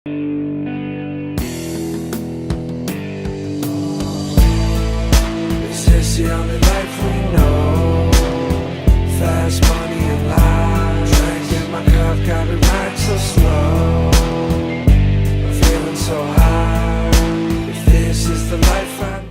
Is this the only life we know? Fast money and lies. Drink in my cup, got it right so slow. I'm feeling so high. If this is the life I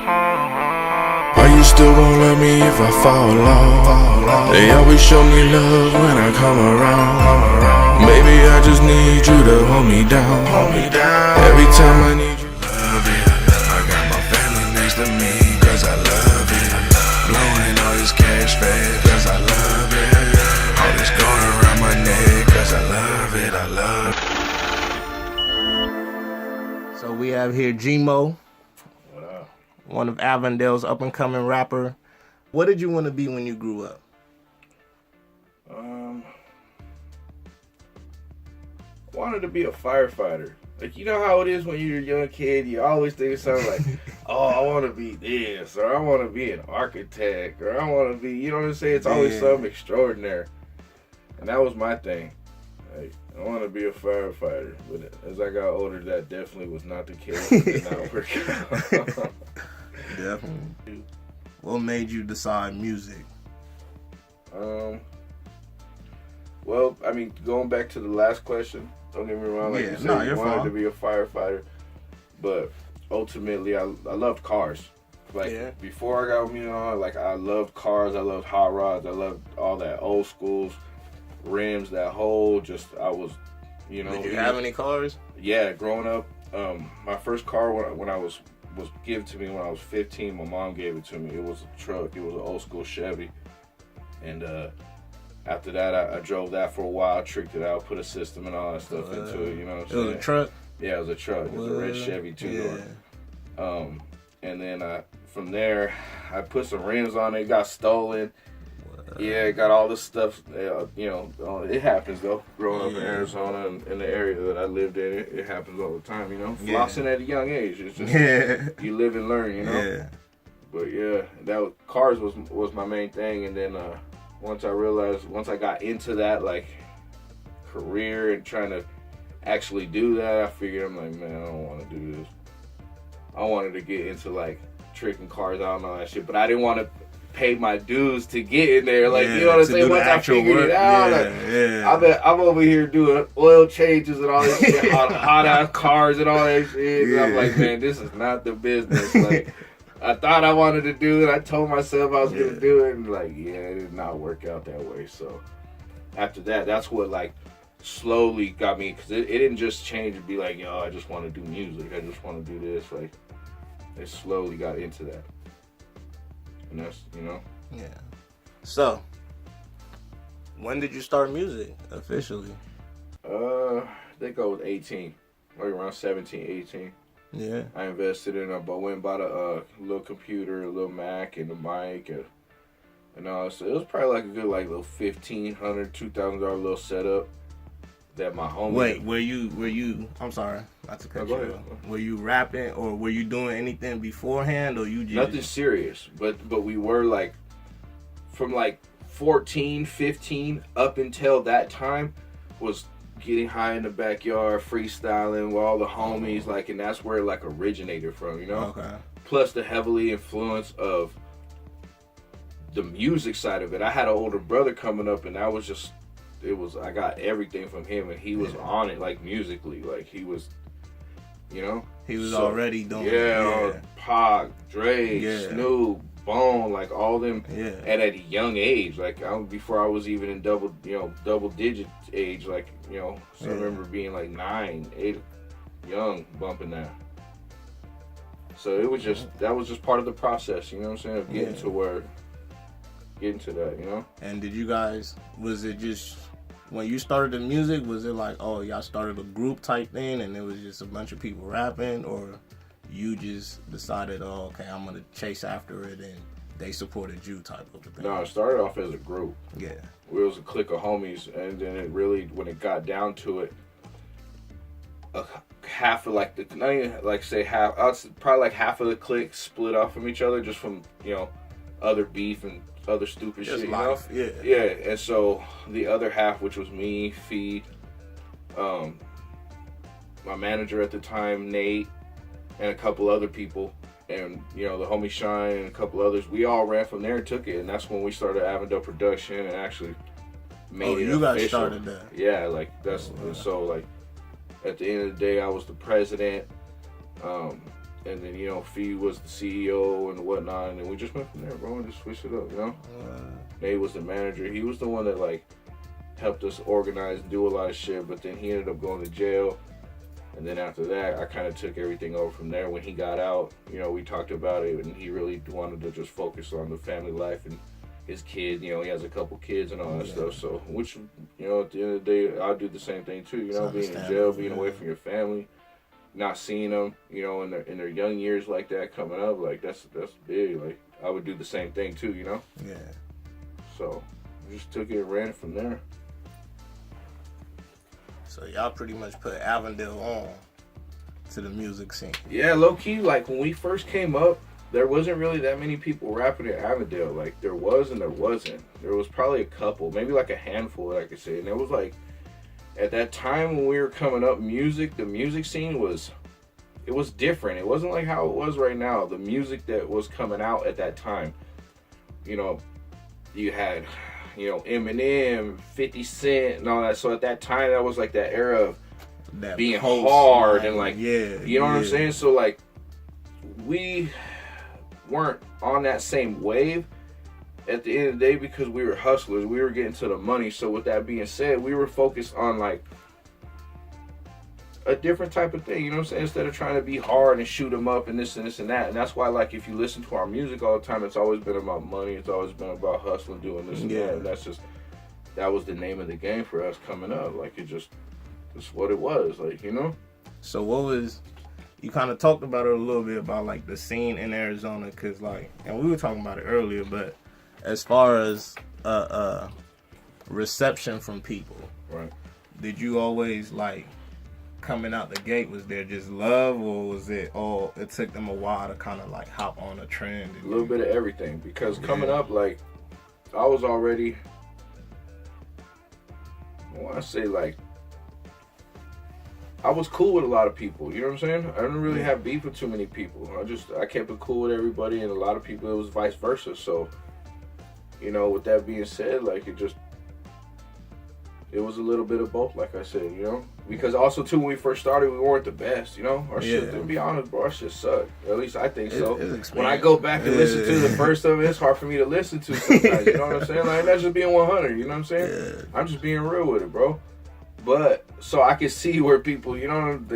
know. Are you still gon' love me if I fall off? They always show me love when I come around. Maybe I just need you to hold me down. Every time I need you, love it. I got my family next to me, cause I love it. Blowing all this cash fast, cause I love it. All this going around my neck, cause I love it, I love it. So we have here Moe, one of Avondale's up-and-coming rapper. What did you want to be when you grew up? Wanted to be a firefighter. Like, you know how it is when you're a young kid, you always think of something like, oh, I want to be this, or I want to be an architect, or I want to be, you know what I'm saying? It's always something extraordinary. And that was my thing. Like, I want to be a firefighter. But as I got older, that definitely was not the case. It did not work out. Definitely. What made you decide music? Well, I mean, going back to the last question, don't get me wrong, like you said, you wanted to be a firefighter, but ultimately, I loved cars. Like, before I got me on, like, I loved cars, I loved hot rods, I loved all that old school rims, that whole, I was, you know. Did you have any cars? Yeah, growing up, my first car when I was given to me when I was 15, my mom gave it to me. It was a truck, it was an old school Chevy, and after that, I drove that for a while, tricked it out, put a system and all that stuff into it, you know what I'm saying? It was a truck? Yeah, it was a truck. It was a red Chevy two-door. And then from there, I put some rims on it, got stolen. Yeah, got all this stuff, you know, it happens though. Growing up in Arizona and in the area that I lived in, it happens all the time, you know? Flossing at a young age, it's just, you live and learn, you know? Yeah. But yeah, cars was my main thing, and then once I got into that, like, career and trying to actually do that, I figured, I'm like, man, I don't want to do this. I wanted to get into, like, tricking cars out and all that shit, but I didn't want to pay my dues to get in there. Like, you know what I'm saying? Once I figured it out, I'm over here doing oil changes and all this shit on hot-ass cars and all that shit. And I'm like, man, this is not the business. Like, I thought I wanted to do it. I told myself I was going to do it. And, like, it did not work out that way. So, after that, that's what, like, slowly got me. Because it didn't just change and be like, yo, I just want to do music. I just want to do this. Like, it slowly got into that. And that's, you know. Yeah. So, when did you start music officially? I think I was 18. Like around 17, 18. Yeah. I invested in went and bought a little computer, a little Mac, and a mic, and all. So it was probably like a good little $1,500, $2,000 little setup that my homie. Wait, were you? I'm sorry, not to cut you off. Were you rapping or were you doing anything beforehand, or you just nothing serious? But we were like from like 14, 15 up until that time was getting high in the backyard, freestyling with all the homies, like, and that's where it like originated from, you know? Okay. Plus the heavily influence of the music side of it. I had an older brother coming up, and that was just, I got everything from him, and he was on it, like, musically. Like, he was, you know? He was already doing it. Pac, Drake, Snoop, Bone, like, all them at a young age. Like, before I was even in double digit age, like, you know, so I remember being like 9, 8, young, bumping that. So it was that was just part of the process, you know what I'm saying, of getting to that, you know? And did you guys, was it just, when you started the music, was it like, oh, y'all started a group type thing and it was just a bunch of people rapping, or you just decided, oh, okay, I'm going to chase after it and they supported you type of thing? No, it started off as a group. Yeah. It was a clique of homies, and then it really, when it got down to it, half of like probably like half of the clique split off from each other just from, you know, other beef and other stupid shit, you know? Yeah. And so the other half, which was me, Feed, My manager at the time, Nate, and a couple other people, and the homie Shine and a couple others, we all ran from there and took it, and that's when we started Avondale Production and actually made it you guys official. started that. Yeah, like that's so like at the end of the day, I was the president, and then Fee was the CEO and whatnot, and then we just went from there, bro, and just switched it up, Nate was the manager. He was the one that like helped us organize and do a lot of shit, but then he ended up going to jail. And then after that, I kind of took everything over from there. When he got out, we talked about it, and he really wanted to just focus on the family life and his kid. He has a couple kids and all that stuff. So, which, at the end of the day, I'll do the same thing too. Being in jail, being away from your family, not seeing them, in their young years like that coming up, like that's big. Like I would do the same thing too, Yeah. So, we just took it and ran it from there. So y'all pretty much put Avondale on to the music scene. Yeah, low key, like when we first came up, there wasn't really that many people rapping in Avondale. Like there was and there wasn't. There was probably a couple, maybe like a handful that I could say. And it was like, at that time when we were coming up, the music scene was different. It wasn't like how it was right now. The music that was coming out at that time, you had Eminem, 50 Cent, and all that. So at that time, that was like that era of that being hard and like, what I'm saying? So like, we weren't on that same wave at the end of the day because we were hustlers. We were getting to the money. So with that being said, we were focused on like a different type of thing, instead of trying to be hard and shoot them up and this and this and that. And that's why, like, if you listen to our music all the time, it's always been about money. It's always been about hustling, doing this and that. And that was the name of the game for us coming up. Like, it's what it was, like, So what was, you kind of talked about it a little bit about like the scene in Arizona, cause like, and we were talking about it earlier, but as far as reception from people, right? Did you always like, coming out the gate, was there just love, or was it it took them a while to kind of like hop on a trend? A little bit of everything, because coming up, like, I was already, I want to say, like, I was cool with a lot of people, you know what I'm saying? I didn't really have beef with too many people. I kept it cool with everybody, and a lot of people, it was vice versa. So, with that being said, like, it was a little bit of both, like I said, because also too, when we first started, we weren't the best, our shit, to be honest, bro, our shit sucked. At least I think so. When I go back and listen to the first of it, it's hard for me to listen to sometimes, you know what I'm saying? Like, that's just being 100, you know what I'm saying? Yeah. I'm just being real with it, bro. But, so I can see where people, they didn't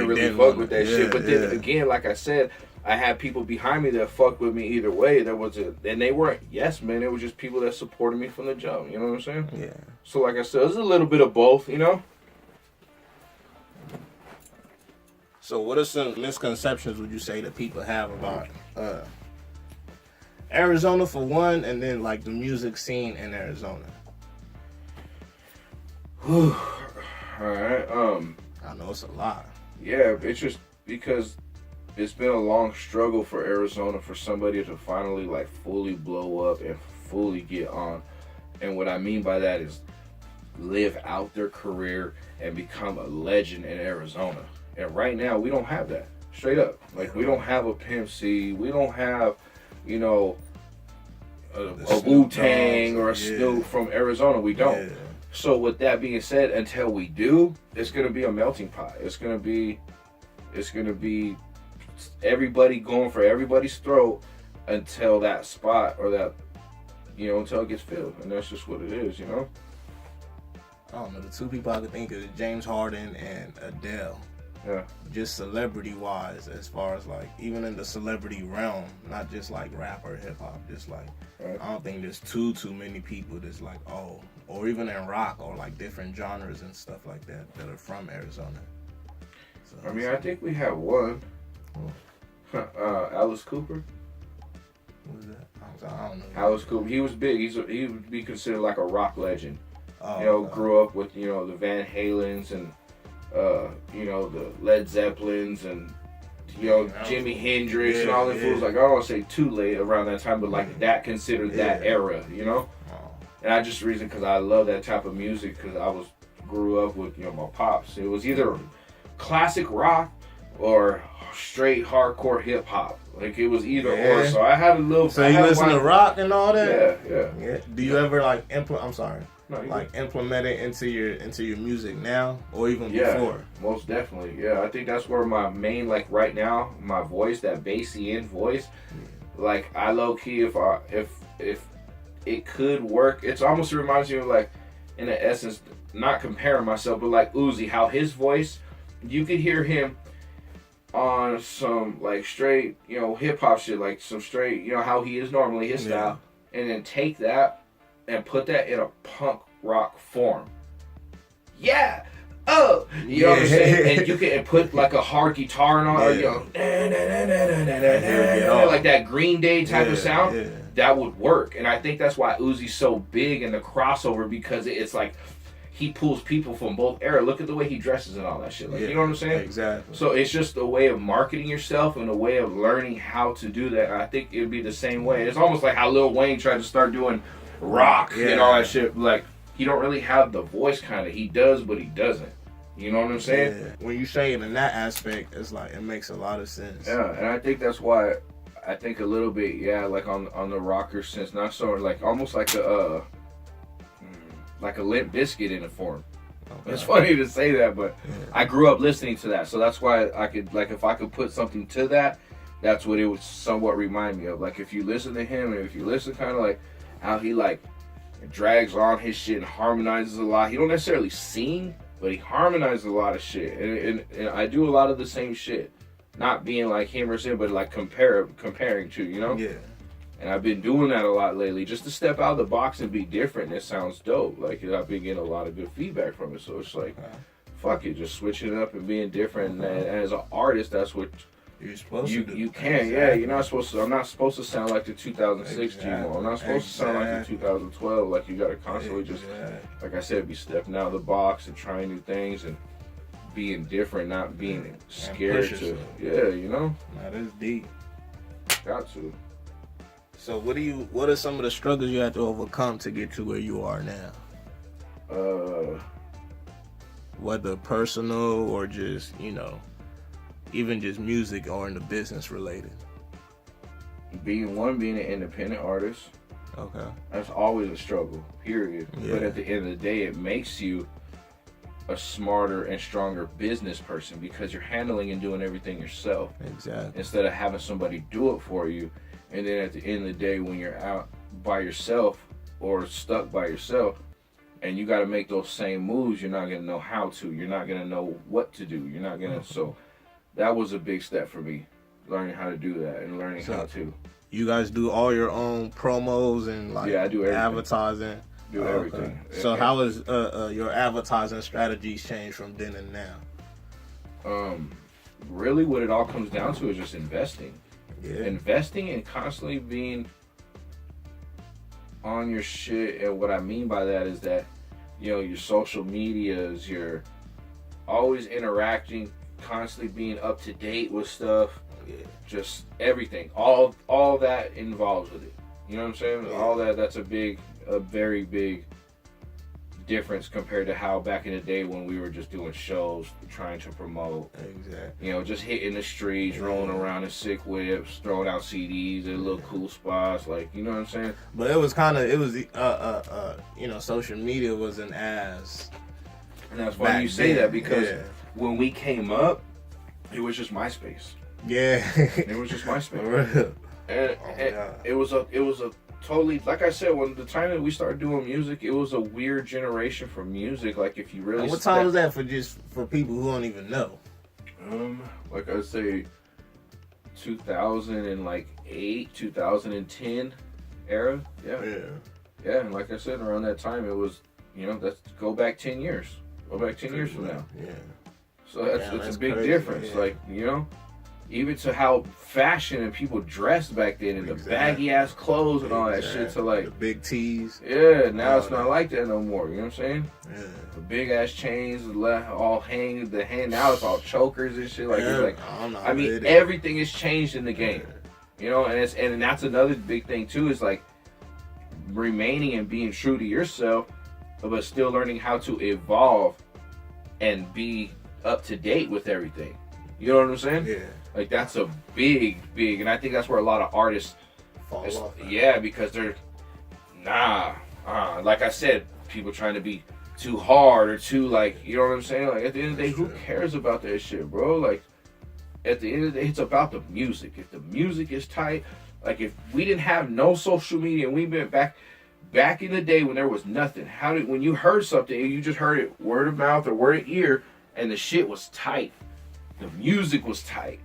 really fuck with that shit. But then again, like I said, I had people behind me that fucked with me either way. And they weren't yes men. It was just people that supported me from the jump. You know what I'm saying? Yeah. So like I said, it's a little bit of both. So what are some misconceptions would you say that people have about Arizona for one, and then like the music scene in Arizona? All right. I know it's a lot. Yeah, it's just because it's been a long struggle for Arizona for somebody to finally like fully blow up and fully get on. And what I mean by that is live out their career and become a legend in Arizona. And right now we don't have that. Straight up. Like, we don't have a Pimp C. We don't have, a Wu-Tang or a Snoop from Arizona. We don't. Yeah. So with that being said, until we do, it's gonna be a melting pot. It's gonna be everybody going for everybody's throat until that spot or that, until it gets filled. And that's just what it is, I don't know, the two people I could think of is James Harden and Adele. Yeah. Just celebrity-wise, as far as like, even in the celebrity realm, not just like rap or hip-hop, just like, I don't think there's too many people that's like, or even in rock or like different genres and stuff like that are from Arizona. So, I think we have one. Alice Cooper. What was that? I don't know. Alice Cooper. He was big. He would be considered like a rock legend. Grew up with the Van Halens and the Led Zeppelins and Jimi Hendrix and all them fools. Like, I don't want to say too late around that time, but like that considered that era, And I just reason because I love that type of music because I was grew up with, you know, my pops. It was either classic rock or straight hardcore hip hop. Like it was either or. So I had a little. So you listen to rock and all that? Yeah. Do you ever like implement? I'm sorry. No, like implement it into your music now or even before? Most definitely. Yeah, I think that's where my main, like right now, my voice, that bassy in voice, like I low key, if it could work, it almost reminds me of like, in the essence, not comparing myself, but like Uzi, how his voice, you could hear him on some like straight, you know, hip hop shit, like some straight, you know, how he is normally, his style, and then take that and put that in a punk rock form. Yeah. Oh, you know what I'm saying? And you can put like a hard guitar and all, you know, like that Green Day type of sound. Yeah. That would work. And I think that's why Uzi's so big in the crossover, because it's like he pulls people from both eras. Look at the way he dresses and all that shit. Like, you know what I'm saying? Exactly. So it's just a way of marketing yourself and a way of learning how to do that. And I think it'd be the same way. It's almost like how Lil Wayne tried to start doing rock and all that shit. Like, he don't really have the voice, kind of. He does, but he doesn't. You know what I'm saying? Yeah. When you say it in that aspect, it's like, it makes a lot of sense. Yeah, and I think that's why I think a little bit, like on the rocker sense, not so like almost like a Limp Bizkit in a form. Okay. It's funny to say that, but I grew up listening to that, so that's why I could, like, if I could put something to that, that's what it would somewhat remind me of. Like, if you listen to him, and if you listen kind of like how he like drags on his shit and harmonizes a lot. He don't necessarily sing, but he harmonizes a lot of shit, and I do a lot of the same shit. Not being like him or something, but like comparing to, you know? Yeah. And I've been doing that a lot lately, just to step out of the box and be different. And it sounds dope. Like, I've been getting a lot of good feedback from it. So it's like, fuck it, just switching it up and being different. And as an artist, that's what you're supposed to do. You can, you're not supposed to. I'm not supposed to sound like the 2006 G-Mo. I'm not supposed to sound like the 2012. Like, you got to constantly just, like I said, be stepping out of the box and trying new things and being different, not being scared to. Yeah, you know? That is deep. Got to. So what are some of the struggles you had to overcome to get to where you are now? Whether personal or just, you know, even just music or in the business related. Being an independent artist. Okay. That's always a struggle, period. Yeah. But at the end of the day, it makes you a smarter and stronger business person, because you're handling and doing everything yourself. Exactly. Instead of having somebody do it for you. And then at the end of the day, when you're out by yourself or stuck by yourself and you got to make those same moves, you're not going to know how to. You're not going to know what to do. You're not going to. So that was a big step for me, learning how to do that and learning how to. You guys do all your own promos and like I do everything. Advertising? Do everything. So how has your advertising strategies changed from then and now? Really what it all comes down to is just investing. Yeah. Investing and constantly being on your shit. And what I mean by that is that, you know, your social medias, you're always interacting, constantly being up to date with stuff. Yeah. Just everything. All that involves with it. You know what I'm saying? Yeah. All that's a very big difference compared to how back in the day when we were just doing shows, trying to promote. Exactly. You know, just hitting the streets, rolling around in sick whips, throwing out CDs at little cool spots, like, you know what I'm saying? But it was you know, social media wasn't as. And that's why you say that, because when we came up, it was just MySpace. Yeah. It was just MySpace. For real. And it was a totally, like I said, when the time that we started doing music, it was a weird generation for music. Like, if you really. And what time was that for people who don't even know? Like I say, 2008, 2010 era. Yeah. Yeah, and like I said, around that time, it was, you know, let's go back 10 years. Go back 10 years from now. Yeah. So that's a big crazy, difference. Yeah. Like, you know. Even to how fashion and people dressed back then, and the baggy ass clothes and all that shit, to like the big tees. Yeah, now it's not like that no more. You know what I'm saying? Yeah. The big ass chains all hang. Now it's all chokers and shit. Like, it's like, I mean, everything has changed in the game. Yeah. You know, and that's another big thing too. Is like remaining and being true to yourself. but still learning how to evolve and be up to date with everything. You know what I'm saying? Yeah. Like that's a big, and I think that's where a lot of artists Fall off. yeah, because they're like I said, people trying to be too hard or too like, you know what I'm saying? Like at the end of the day, who cares about that shit, bro? Like at the end of the day, it's about the music. If the music is tight, like if we didn't have no social media and we've been back in the day when there was nothing, when you heard something and you just heard it word of mouth or word of ear and the shit was tight, the music was tight.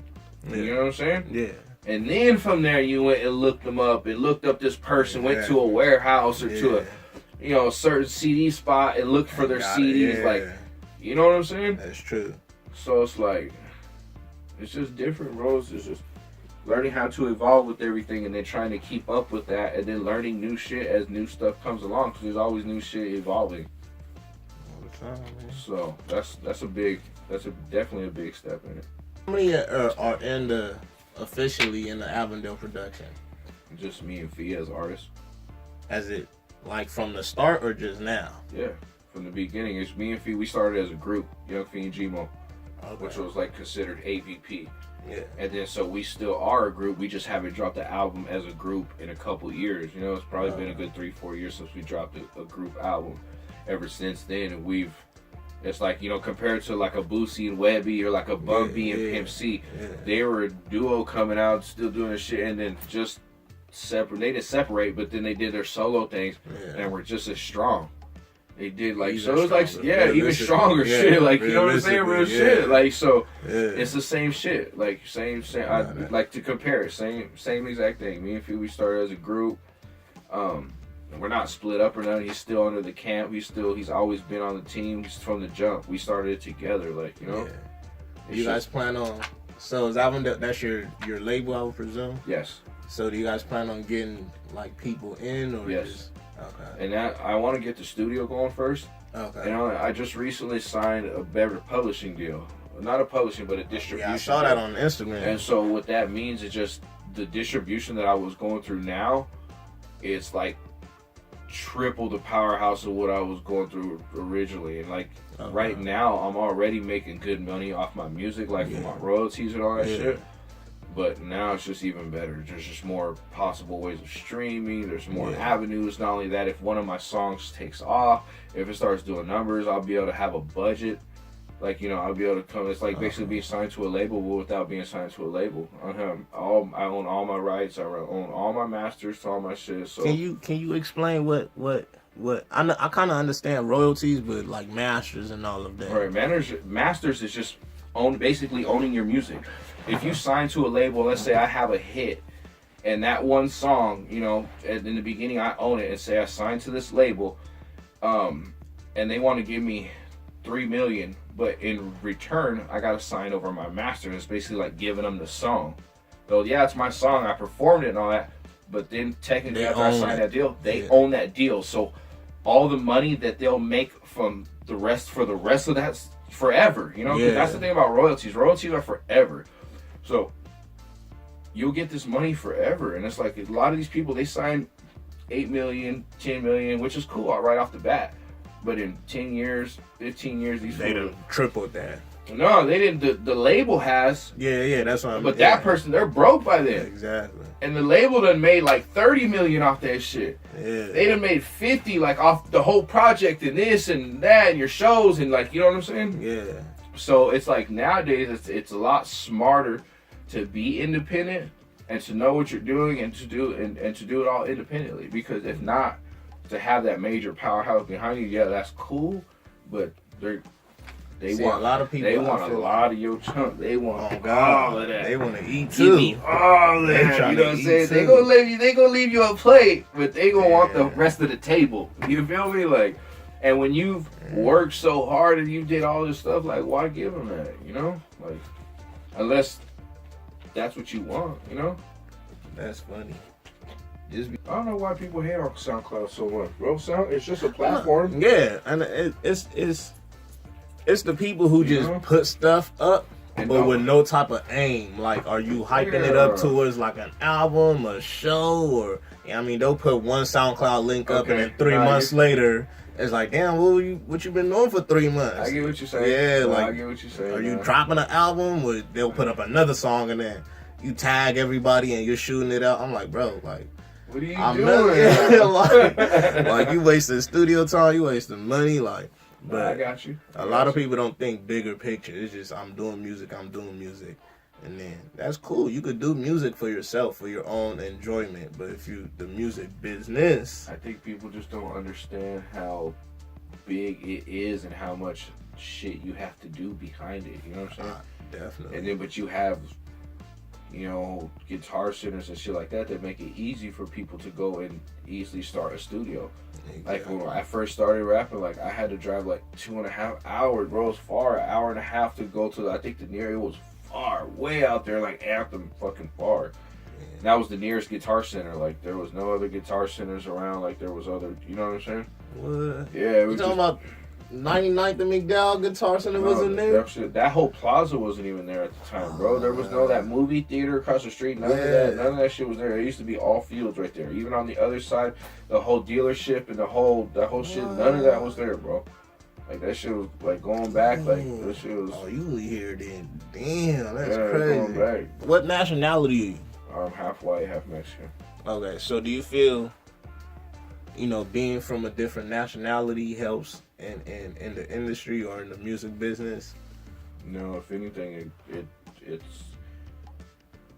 Yeah. You know what I'm saying? Yeah. And then from there you went and looked them up and looked up this person, went to a warehouse or to a certain CD spot and looked for their CDs. Like, you know what I'm saying? That's true. So it's like, it's just different, bro. It's just learning how to evolve with everything and then trying to keep up with that and then learning new shit as new stuff comes along because there's always new shit evolving. All the time, man. So that's definitely a big step in it. How many are officially in the Avondale production? Just me and Fee as artists. As it like from the start or just now? Yeah, from the beginning. It's me and Fee. We started as a group, Young Fee and G-Mo, which was like considered AVP. Yeah. And then so we still are a group. We just haven't dropped the album as a group in a couple years. You know, it's probably been a good 3-4 years since we dropped a group album. Ever since then, and it's like, you know, compared to like a Boosie and Webby or like a Bun B and Pimp C, they were a duo coming out, still doing this shit, and then just separate. They didn't separate, but then they did their solo things and were just as strong. They did like, so it was like, even stronger shit. Like, you know what I'm saying? Real shit. Like, so it's the same shit. Like, same. I like to compare it. Same exact thing. Me and Fee, we started as a group. We're not split up or nothing. He's still under the camp. He's always been on the team. He's from the jump. We started it together, like, you know. You guys plan on? So is Avondale? That's your label, I would presume. Yes. So do you guys plan on getting like people in or yes? Just, okay. And that I want to get the studio going first. Okay. You know, I just recently signed a better publishing deal. Not a publishing, but a distribution. Yeah, I saw that on Instagram. And so what that means is just the distribution that I was going through now, it's like triple the powerhouse of what I was going through originally. And like right now I'm already making good money off my music, like with my royalties and all that shit. But now it's just even better. There's just more possible ways of streaming. There's more avenues. Not only that, if one of my songs takes off, if it starts doing numbers, I'll be able to have a budget. Like, you know, I'll be able to come. It's like basically being signed to a label without being signed to a label. I own all my rights. I own all my masters to all my shit. So can you explain what I kind of understand royalties, but like masters and all of that. All right, masters is just basically owning your music. If you sign to a label, let's say I have a hit, and that one song, you know, in the beginning I own it, and say I signed to this label, and they want to give me $3 million, but in return I gotta sign over my master. It's basically like giving them the song. So yeah, it's my song, I performed it and all that, but then technically after I signed that deal, they own that deal. So all the money that they'll make from the rest of that forever, you know. 'Cause that's the thing about royalties. Royalties are forever. So you'll get this money forever, and it's like a lot of these people, they sign 8 million, 10 million, which is cool right off the bat. But in 10 years, 15 years, they done tripled that. No, they didn't. The label has. Yeah, that's what I'm. But that person, they're broke by then. Exactly. And the label done made like 30 million off that shit. Yeah. They done made 50 like off the whole project and this and that and your shows and like, you know what I'm saying? Yeah. So it's like nowadays it's a lot smarter to be independent and to know what you're doing and to do it all independently, because if not, to have that major powerhouse behind you, yeah, that's cool, but they want a lot of people. They want a lot of your chunk. They want all of that. They want to eat too. Give me all of that. You know what I'm saying? They gonna leave you a plate, but they gonna want the rest of the table. You feel me? Like, and when you've worked so hard and you did all this stuff, like, why give them that? You know, like, unless that's what you want. You know? That's funny. I don't know why people hate on SoundCloud so much, bro. It's just a platform. Yeah, and it's the people who just put stuff up, but with no type of aim. Like, are you hyping it up towards like an album, a show, or I mean, they'll put one SoundCloud link up, and then 3 months later, it's like, damn, what you been doing for 3 months? I get what you're saying. Yeah, like, I get what you're saying. Are you dropping an album? They'll put up another song and then you tag everybody and you're shooting it out. I'm like, bro, like, what are you doing? doing? like you wasting studio time, you wasting money, like. But I got you. A lot of people don't think bigger picture. It's just I'm doing music, and then that's cool. You could do music for yourself, for your own enjoyment. But if you the music business, I think people just don't understand how big it is and how much shit you have to do behind it. You know what I'm saying? Definitely. And then, but you have, guitar centers and shit like that make it easy for people to go and easily start a studio. Exactly. Like when I first started rapping, like I had to drive like 2.5 hours, bro. It was far, 1.5 hours to go to. I think the nearest was far, way out there, like Anthem, fucking far. Yeah. That was the nearest guitar center. Like there was no other guitar centers around. Like there was other, you know what I'm saying? What? Yeah. You talking about 99th and McDowell Guitar Center wasn't there? That whole plaza wasn't even there at the time, bro. There was no that movie theater across the street. None of that shit was there. It used to be all fields right there. Even on the other side, the whole dealership and that whole shit, none of that was there, bro. Like that shit was like going back. Like that shit was. Oh, you here then? Damn, that's crazy. Going back. What nationality are you? I'm half white, half Mexican. Okay, so do you feel, being from a different nationality helps in the industry or in the music business? No, if anything, it's.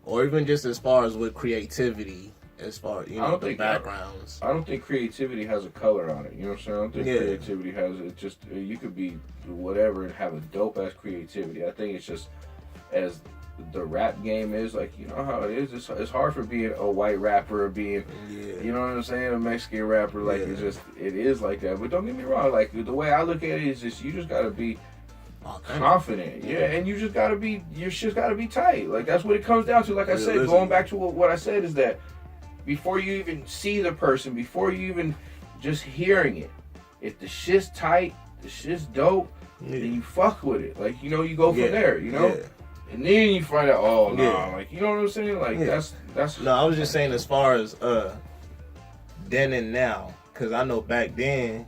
Or even just as far as with creativity, as far the backgrounds. I don't think creativity has a color on it. You know what I'm saying? I don't think creativity has it. Just you could be whatever and have a dope ass creativity. I think it's just as the rap game is, like, you know how it is. It's hard for being a white rapper or being, you know what I'm saying, a Mexican rapper. Like it is like that. But don't get me wrong. Like the way I look at it is just you just gotta be confident, and you just gotta be your shit's gotta be tight. Like that's what it comes down to. Like I said, going back to what I said is that before you even see the person, before you even just hearing it, if the shit's tight, the shit's dope, then you fuck with it. Like you go from there. And then you find out, oh no, like you know what I'm saying? Like that's. No, I was just saying as far as then and now, because I know back then,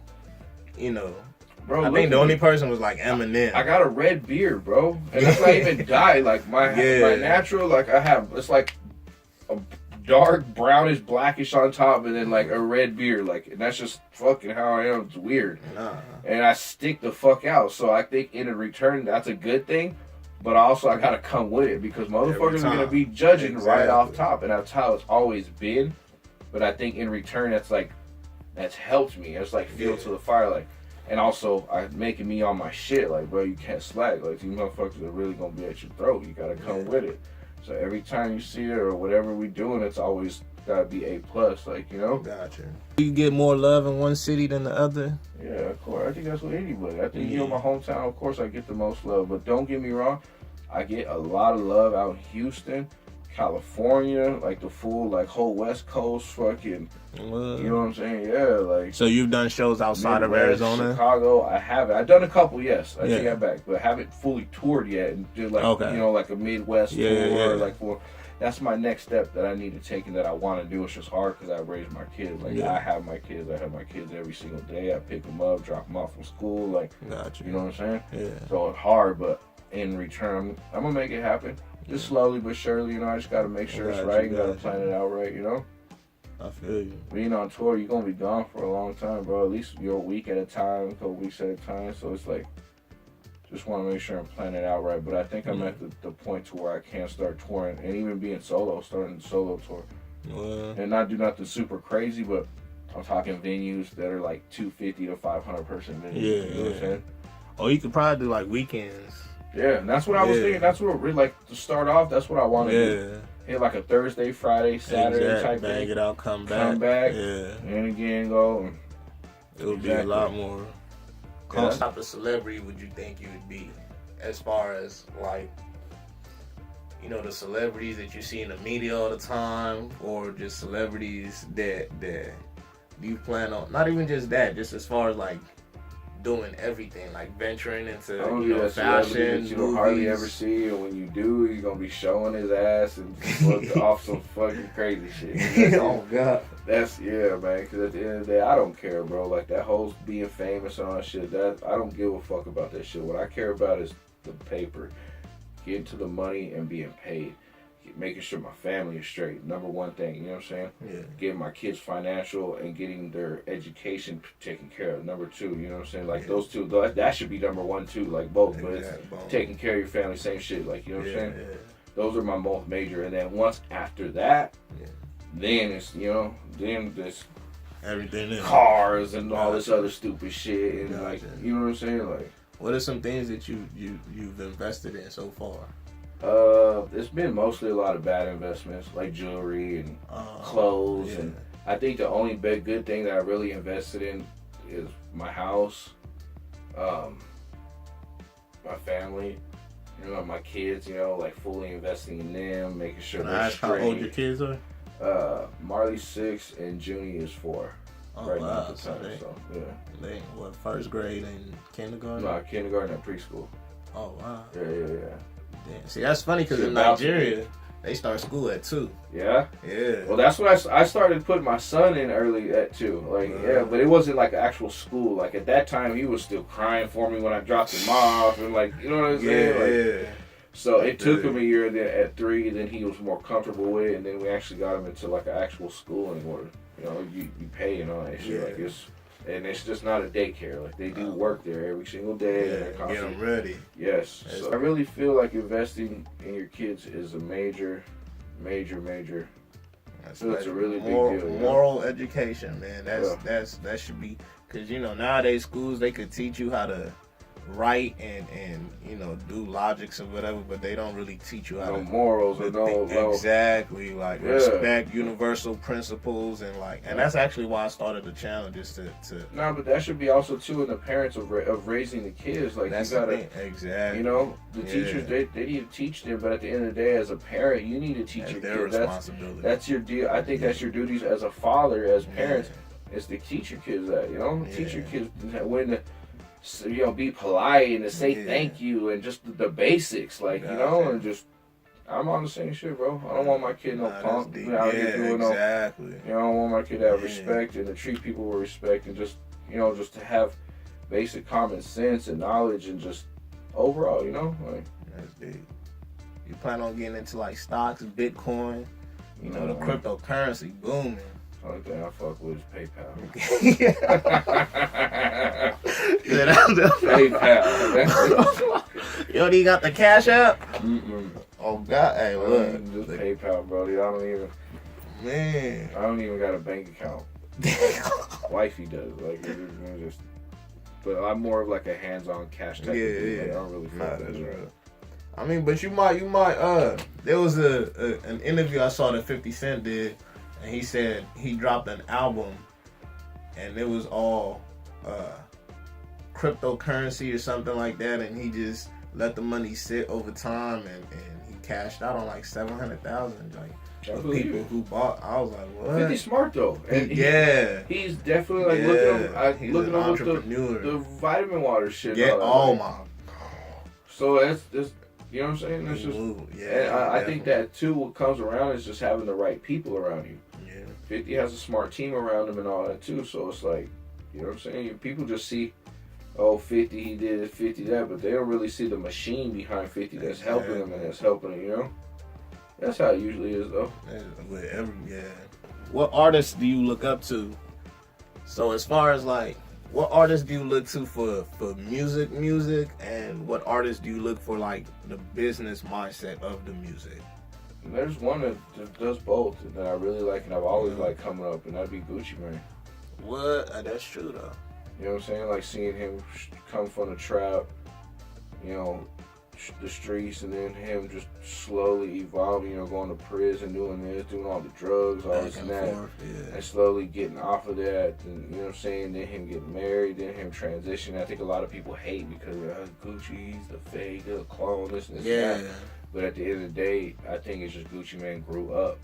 bro, I think the only person was like Eminem. I got a red beard, bro, and that's not even dye. Like my natural, like it's like a dark brownish, blackish on top, and then like a red beard, like, and that's just fucking how I am. It's weird, and I stick the fuck out. So I think in return, that's a good thing. But also, I gotta come with it because motherfuckers are gonna be judging right off top, and that's how it's always been. But I think in return, that's helped me. It's like fuel to the fire, like, and also making me on my shit. Like, bro, you can't slack. Like, these motherfuckers are really gonna be at your throat. You gotta come with it. So every time you see it or whatever we doing, it's always gotta be A+. Like, Gotcha. You get more love in one city than the other? Yeah, of course. I think that's with anybody. I think my hometown, of course, I get the most love. But don't get me wrong, I get a lot of love out in Houston, California, like the full, like whole West Coast, fucking. You know what I'm saying? Yeah, like. So you've done shows outside of Arizona? Chicago, I haven't. I've done a couple, yes. I take that back, but I haven't fully toured yet and did like like a Midwest tour, like for. That's my next step that I need to take and that I want to do. It's just hard because I raised my kids. Like, I have my kids. I have my kids every single day. I pick them up, drop them off from school. Like, you know what I'm saying? Yeah. So it's hard, but in return, I'm going to make it happen. Just slowly but surely, I just got to make sure it's right. You got to plan it out right, I feel you. Being on tour, you're going to be gone for a long time, bro. At least you're a week at a time, a couple weeks at a time. So it's like, just want to make sure I'm planning it out right. But I think I'm at the point to where I can start touring and even being starting the solo tour. And not do nothing super crazy, but I'm talking venues that are like 250 to 500 person venues. You know what I'm saying? Oh, you could probably do like weekends. Yeah, and that's what I was thinking. That's what really, like, to start off, that's what I want to do. Hit like a Thursday, Friday, Saturday type thing. Bang it out, come back. And again go. It would be a lot more. What type of celebrity would you think you would be, as far as like, the celebrities that you see in the media all the time, or just celebrities that you plan on? Not even just that, just as far as like doing everything, like venturing into Oh, you know, yeah, celebrity fashion, that you don't hardly movies. ever see, and when you do, you're gonna be showing his ass and look off some fucking crazy shit. That's Oh God. That's yeah, man. Because at the end of the day, I don't care, bro. Like that whole being famous and all that shit. That I don't give a fuck about that shit. What I care about is the paper, getting to the money and being paid, making sure my family is straight. Number one thing, you know what I'm saying? Yeah. Getting my kids financial and getting their education taken care of. Number two, you know what I'm saying? Like Yeah. those two, that should be number one too. Like both, but it's Exact bone. taking care of your family, same shit. Like you know what I'm saying? Yeah. Those are my most major. And then once after that, Yeah. then it's then this Everything in. cars and all this other stupid shit and like Gotcha. you know what I'm saying? Like What are some things that you've invested in so far? it's been mostly a lot of bad investments like jewelry and Oh, clothes yeah. and I think the only big good thing that I really invested in is my house, my family, you know, my kids, you know, like fully investing in them, making sure Can I they're ask how old your straight. kids are? Marley's 6 and Junie is 4. Oh Right now wow, at the so time, they so yeah. what, first grade and kindergarten? No, kindergarten and preschool. Oh wow. Yeah. Damn. See, that's funny because Shit, in about to Nigeria they start school at 2. Yeah. Yeah. Well, that's what I started putting my son in early at 2. Like, yeah, but it wasn't like actual school. Like at that time, he was still crying for me when I dropped him off, and like, you know what I'm saying? Like, Yeah. so it took him a year. Then at 3, then he was more comfortable with it, and then we actually got him into like an actual schooling where you know you pay and all that shit. Yeah. Like it's just not a daycare. Like they do work there every single day. And they're Get constantly- them ready. Yes. That's- So I really feel like investing in your kids is a major. That's a really big deal. You know? Moral education, man. Yeah. That should be, because you know nowadays schools they could teach you how to write and you know do logics or whatever, but they don't really teach you how No to morals or no. exactly like Yeah. respect universal principles and like, and that's actually why I started the channel, just to No, but that should be also too in the parents of raising the kids. Like that's you gotta, the thing. Exactly. you know, the Yeah. teachers they need to teach them. But at the end of the day, as a parent, you need to teach That's your their kids. responsibility. That's your deal. I think that's your duties as a father, as parents, is to teach your kids that. You know, teach your kids when to. So, you know, be polite and to say thank you and just the basics, like you know, and just I'm on the same shit, bro. I don't want my kid no punk. You know, out here doing exactly. you know, I want my kid to have Yeah. respect and to treat people with respect and just you know just to have basic common sense and knowledge and just overall, you know, like That's deep. You plan on getting into like stocks, Bitcoin, you know, the No. cryptocurrency booming. only thing I fuck with is PayPal. PayPal. Yo, do you got the Cash App? Mm-mm. Oh God, hey, look, Just PayPal, bro. I man. don't even got a bank account. Wifey does. Like, it's just. But I'm more of like a hands-on cash type of dude. Like, I don't really fuck with it. I mean, but you might. There was an interview I saw that 50 Cent did, and he said he dropped an album, and it was all cryptocurrency or something like that, and he just let the money sit over time, and he cashed out on like 700,000. Like for people who bought, I was like, what? 50 smart though. And he's definitely like He's looking an over entrepreneur. the vitamin water shit. Yeah, and all oh that. my. So that's you know what I'm saying? That's just and I think that too what comes around is just having the right people around you. Yeah. 50 has a smart team around him and all that too. So it's like, you know what I'm saying? People just see, oh, 50 he did it, 50 that, but they don't really see the machine behind 50 that's helping him and that's helping him, you know? That's how it usually is though. What artists do you look up to? So as far as like, what artists do you look to for music, and what artists do you look for like the business mindset of the music? And there's one that does both that I really like and I've always liked coming up, and that'd be Gucci Mane. What? That's true though. You know what I'm saying? Like seeing him come from the trap, you know, the streets, and then him just slowly evolving, you know, going to prison, doing this, doing all the drugs, all this and that, and slowly getting off of that, and you know what I'm saying? Then him getting married, then him transitioning. I think a lot of people hate because Gucci, he's the fake, the clone, this and this and that. But at the end of the day, I think it's just Gucci Mane grew up.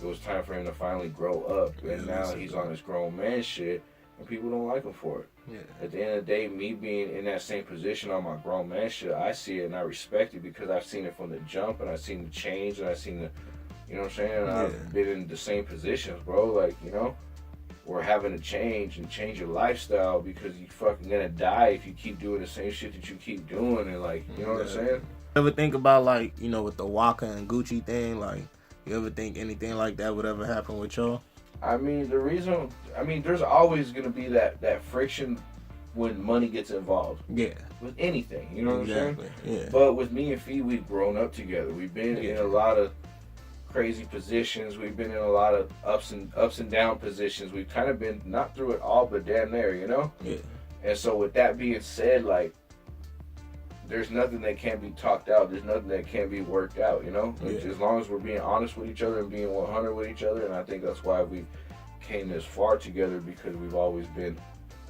It was time for him to finally grow up, and now he's on his grown man shit. and people don't like him for it. Yeah. At the end of the day, me being in that same position on my grown man shit, I see it and I respect it because I've seen it from the jump and I've seen the change and I've seen the, you know what I'm saying? Yeah. I've been in the same positions, bro. Like, you know, we're having to change your lifestyle because you fucking gonna die if you keep doing the same shit that you keep doing and like, you know what I'm saying? Ever think about like, you know, with the Waka and Gucci thing, like, you ever think anything like that would ever happen with y'all? I mean, there's always gonna be that friction when money gets involved. Yeah. With anything, you know what I'm saying? Yeah. But with me and Fee, we've grown up together. We've been in a lot of crazy positions. We've been in a lot of ups and down positions. We've kind of been not through it all, but damn near, you know? Yeah. And so with that being said, like, there's nothing that can't be talked out. There's nothing that can't be worked out, you know? Like, as long as we're being honest with each other and being 100 with each other. And I think that's why we came this far together, because we've always been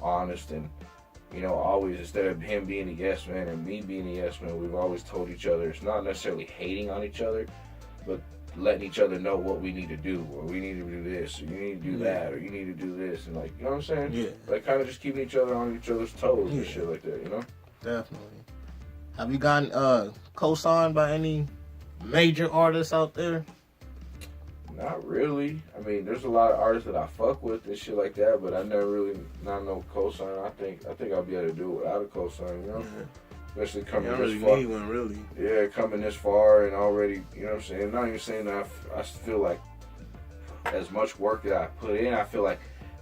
honest and, you know, always, instead of him being a yes man and me being a yes man, we've always told each other, it's not necessarily hating on each other, but letting each other know what we need to do, or we need to do this, or you need to do that, or you need to do this, and like, you know what I'm saying? Yeah. Like, kind of just keeping each other on each other's toes and shit like that, you know? Definitely. Have you gotten co-signed by any major artists out there? Not really. I mean, there's a lot of artists that I fuck with and shit like that, but I never really, not no cosign. I think I'll be able to do it without a cosign, you know? Especially coming this far. Need one, really. Yeah, coming this far and already, you know what I'm saying? Not even saying that I feel like as much work that I put in, I feel like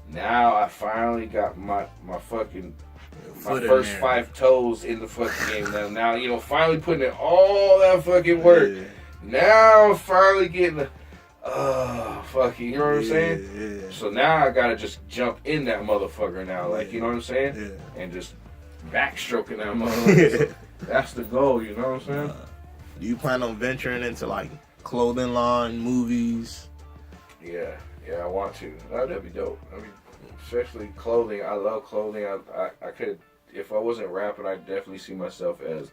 now I finally got my fucking, my first 5 toes in the fucking game. Now, you know, finally putting in all that fucking work. Yeah. Now I'm finally getting the, fucking, you know what I'm saying? Yeah. So now I gotta just jump in that motherfucker now, like, you know what I'm saying? Yeah. And just backstroking that motherfucker. That's the goal, you know what I'm saying? Do you plan on venturing into like clothing line, movies? Yeah, I want to. That'd be dope. I mean, especially clothing. I love clothing. I could, if I wasn't rapping, I'd definitely see myself as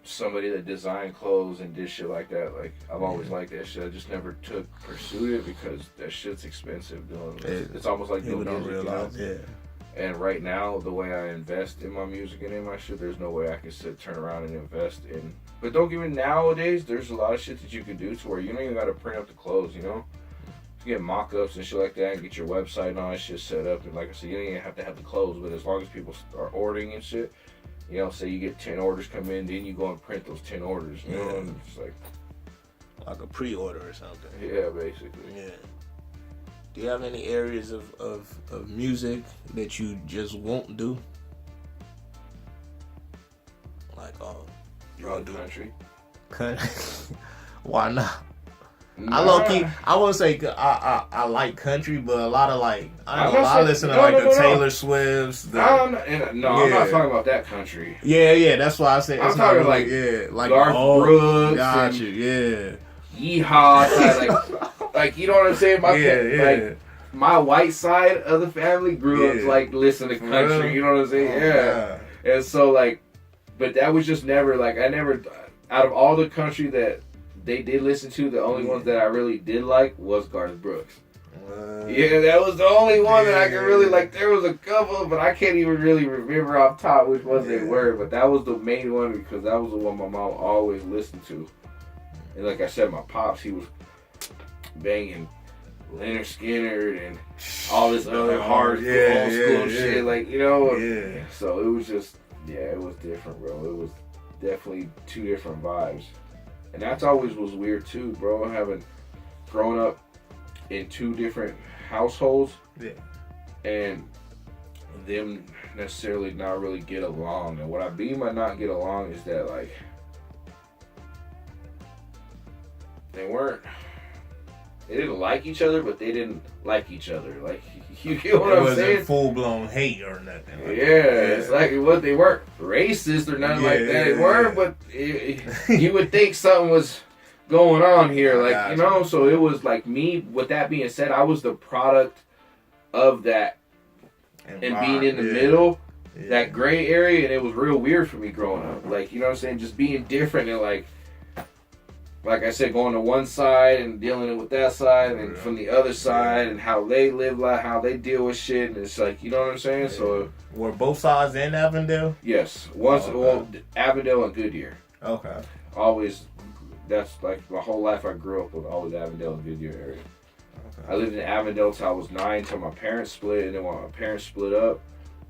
somebody that designed clothes and did shit like that. Like, I've always liked that shit. I just never pursued it because that shit's expensive. It's almost like people doing don't music, realize. you know? Yeah. And right now, the way I invest in my music and in my shit, there's no way I can turn around and invest in. But don't get me, nowadays, there's a lot of shit that you can do to where you don't even got to print up the clothes, you know? You get mock-ups and shit like that and get your website and all that shit set up. And like I said, you don't even have to have the clothes, but as long as people are ordering and shit, you know, say you get 10 orders come in, then you go and print those 10 orders, you know? And it's like a pre-order or something. Yeah, basically. Yeah. Do you have any areas of music that you just won't do? Like, you won't do country. Why not? Nah. I low key, I won't say I like country, but a lot of like I listen to the Taylor Swifts. I'm not talking about that country. Yeah, that's why I said I'm talking really, like Garth Brooks. Got you, yeah. Yeehaw, like you know what I'm saying? Like my white side of the family grew up like listening to country. You know what I'm saying? Yeah. And so like, but that was just never like I never out of all the country that they did listen to, the only ones that I really did like was Garth Brooks. Yeah, that was the only one that I could really like. There was a couple, but I can't even really remember off top which ones they were. But that was the main one because that was the one my mom always listened to. And like I said, my pops, he was banging Leonard Skinner and all this other hard old school shit, like, you know. Yeah. So it was just, it was different, bro. It was definitely 2 different vibes. And that's always was weird too, bro. Having grown up in 2 different households, and them necessarily not really get along. And what I mean by not get along is that like they didn't like each other, but they didn't like each other. Like, you get what I'm saying? It wasn't full-blown hate or nothing. Like it's like what they weren't racist or nothing like that. They weren't, but you would think something was going on here. Like, you know, so it was like me, with that being said, I was the product of that and being in the middle, that gray area, and it was real weird for me growing up. Like, you know what I'm saying? Just being different and like, like I said, going to one side and dealing with that side, and from the other side, and how they live life, how they deal with shit, and it's like, you know what I'm saying? Yeah. So were both sides in Avondale? Yes, well, Avondale and Goodyear. Okay. Always, that's like my whole life. I grew up with always Avondale and Goodyear area. Okay. I lived in Avondale till I was 9, till my parents split, and then when my parents split up,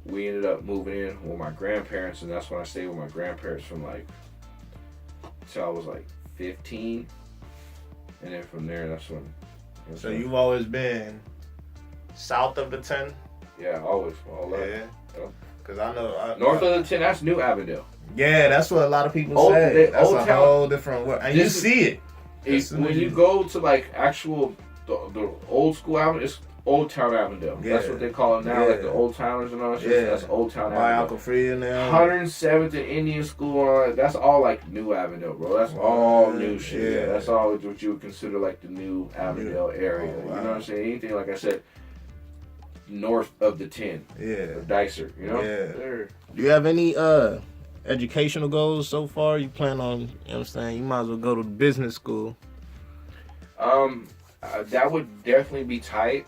we ended up moving in with my grandparents, and that's when I stayed with my grandparents from like till I was like 15, and then from there, that's when. So you've always been south of the 10? Yeah, always. Yeah. Because I know north of the 10. That's New Avondale. Yeah, that's what a lot of people say. That's a whole different word, and you see it. When you go to like actual the old school Avondale, it's Old Town Avondale. Yeah. That's what they call it now, like the old towners and all that shit. Yeah. That's Old Town Avondale. By Uncle Free now. 107th and Indian School, that's all like New Avondale, bro. That's all new shit. Yeah. That's all what you would consider like the New Avondale area. Oh, wow. You know what I'm saying? Anything, like I said, north of the 10. Yeah. Or Dicer, you know? Yeah. Do you have any educational goals so far? You plan on, you know what I'm saying? You might as well go to business school. That would definitely be tight.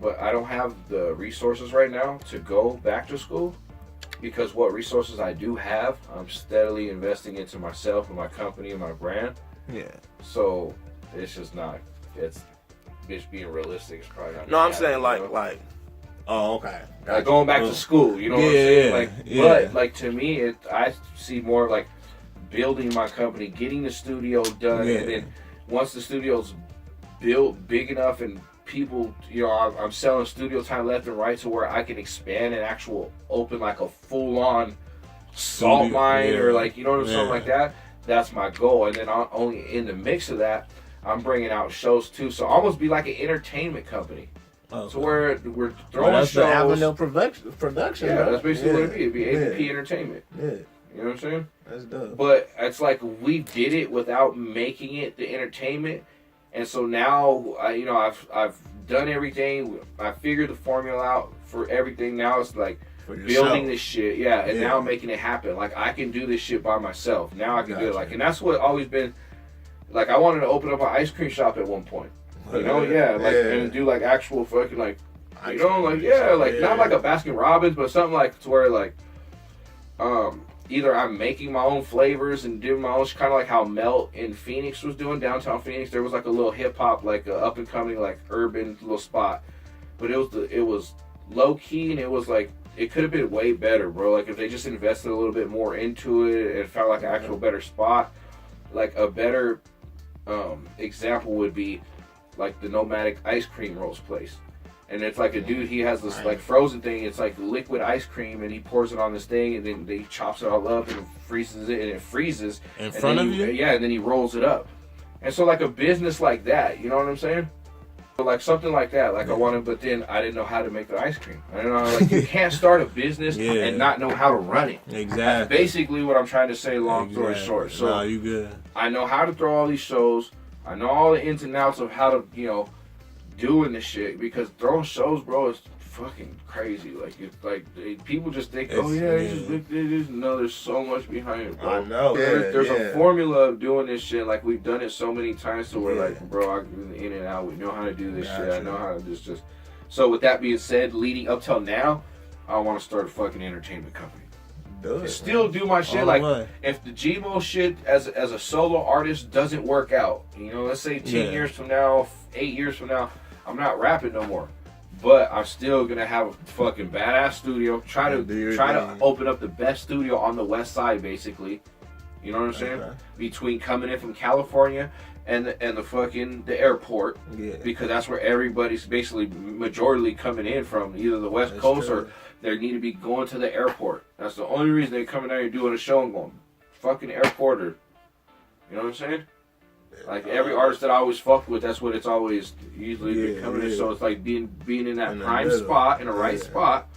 But I don't have the resources right now to go back to school, because what resources I do have, I'm steadily investing into myself and my company and my brand. Yeah. So it's just not. It's being realistic. It's probably not. No, I'm saying like. Oh, okay. Gotcha. Like going back to school. You know what I'm saying? But like to me, I see more like building my company, getting the studio done, and then once the studio's built big enough and people, you know, I'm selling studio time left and right to where I can expand and open like a full-on salt mine or like, you know, something like that. That's my goal. And then only in the mix of that, I'm bringing out shows too. So almost be like an entertainment company. Okay. So where we're throwing that's shows. The Avondale production. Yeah, that's basically what it'd be. It'd be AVP Entertainment. Yeah. You know what I'm saying? That's dope. But it's like we did it without making it the entertainment. And so now, I've done everything. I figured the formula out for everything. Now it's like building this shit. Yeah, and now I'm making it happen. Like, I can do this shit by myself. Now I can do it. Like, and that's what always been, like, I wanted to open up an ice cream shop at one point. You know, and do, like, actual fucking, like, you know, like, not like a Baskin Robbins, but something like, to where, like, either I'm making my own flavors and doing my own, kind of like how Melt in Phoenix was doing, downtown Phoenix. There was like a little hip hop, like a up and coming, like urban little spot, but it was low key, and it was like, it could have been way better, bro. Like if they just invested a little bit more into it and found like an actual better spot. Like a better example would be like the Nomadic Ice Cream Rolls place. And it's like a dude, he has this like frozen thing, it's like liquid ice cream, and he pours it on this thing, and then he chops it all up and freezes it, and it freezes. In front of you? Yeah, and then he rolls it up. And so like a business like that, you know what I'm saying? But like something like that, like I wanted, but then I didn't know how to make the ice cream. I don't know, like you can't start a business and not know how to run it. Exactly. That's basically what I'm trying to say, long story short. So no, you good. I know how to throw all these shows. I know all the ins and outs of how to, you know, doing this shit, because throwing shows, bro, is fucking crazy. Like, it's like people just think, there's so much behind it, bro. I know. There's a formula of doing this shit. Like, we've done it so many times, so we're like, bro, I've been in and out. We know how to do this shit. I know how to just. So with that being said, leading up till now, I want to start a fucking entertainment company. Still do my shit. Like, if the Gmo shit as a solo artist doesn't work out, you know, let's say 10 years from now, 8 years from now, I'm not rapping no more, but I'm still gonna have a fucking badass studio. Try to open up the best studio on the west side, basically. You know what I'm saying? Between coming in from California and the airport, because that's where everybody's basically majorly coming in from, either the West Coast or they need to be going to the airport. That's the only reason they're coming out here doing a show and going fucking airport, or, you know what I'm saying? Like every artist that I always fucked with, that's what it's always usually been coming in. So it's like being in that prime spot, in the right spot,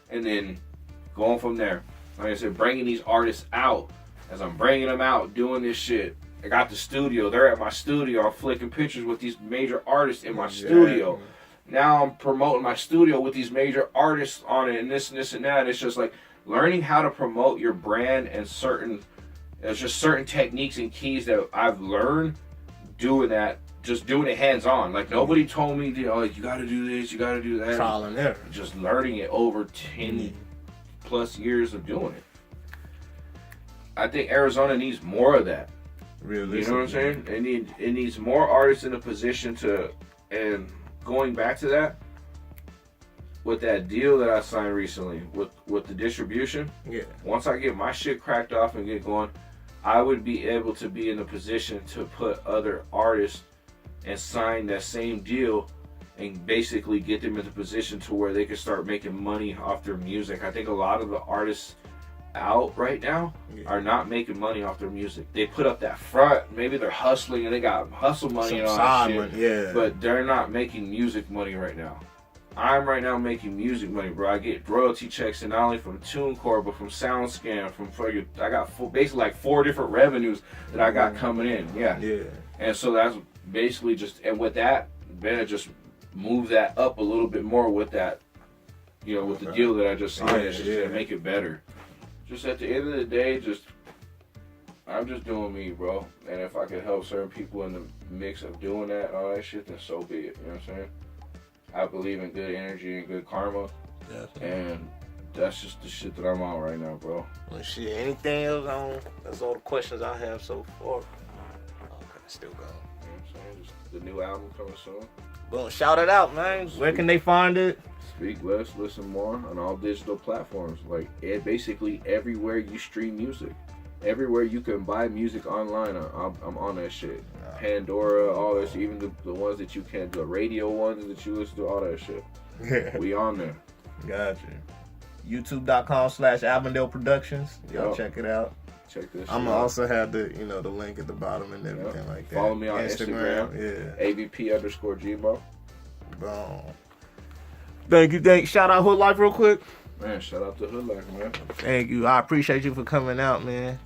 and then going from there. Like I said, bringing these artists out. As I'm bringing them out, doing this shit, I got the studio. They're at my studio. I'm flicking pictures with these major artists in my studio. Now I'm promoting my studio with these major artists on it, and this and that. It's just like learning how to promote your brand and certain There's just certain techniques and keys that I've learned doing that, just doing it hands on. Like nobody told me, you know, you got to do this, you got to do that. Trial and error. Just learning it over 10 plus years of doing it. I think Arizona needs more of that. Realistic. You know what I'm saying? It needs more artists in a position to, and going back to that, with that deal that I signed recently with the distribution, once I get my shit cracked off and get going, I would be able to be in a position to put other artists and sign that same deal and basically get them in the position to where they can start making money off their music. I think a lot of the artists out right now are not making money off their music. They put up that front, maybe they're hustling and they got hustle money and all that shit, but they're not making music money right now. I'm right now making music money, bro. I get royalty checks, and not only from TuneCore, but from SoundScan, from I got basically like 4 different revenues that I got coming in. Yeah. And so that's basically just, and with that, then I just move that up a little bit more with that, you know, with the deal that I just signed, just to make it better. Just at the end of the day, I'm just doing me, bro. And if I can help certain people in the mix of doing that and all that shit, then so be it. You know what I'm saying? I believe in good energy and good karma. And that's just the shit that I'm on right now, bro. Well, shit, anything else on? That's all the questions I have so far. Okay, still going. You know what I'm saying? Just the new album coming soon. Well, shout it out, man. Where can they find it? Speak less, listen more on all digital platforms. Like, basically everywhere you stream music. Everywhere you can buy music online, I'm on that shit. Pandora, all that shit, even the ones that you can't, the radio ones that you listen to, all that shit. We on there. Gotcha. YouTube.com/Avondale Productions. Y'all check it out. Check this. I'm gonna also have the the link at the bottom and everything like that. Follow me on Instagram. AVP_Gmo. Boom. Thank you. Shout out Hood Life real quick. Man, shout out to Hood Life, man. Thank you. I appreciate you for coming out, man.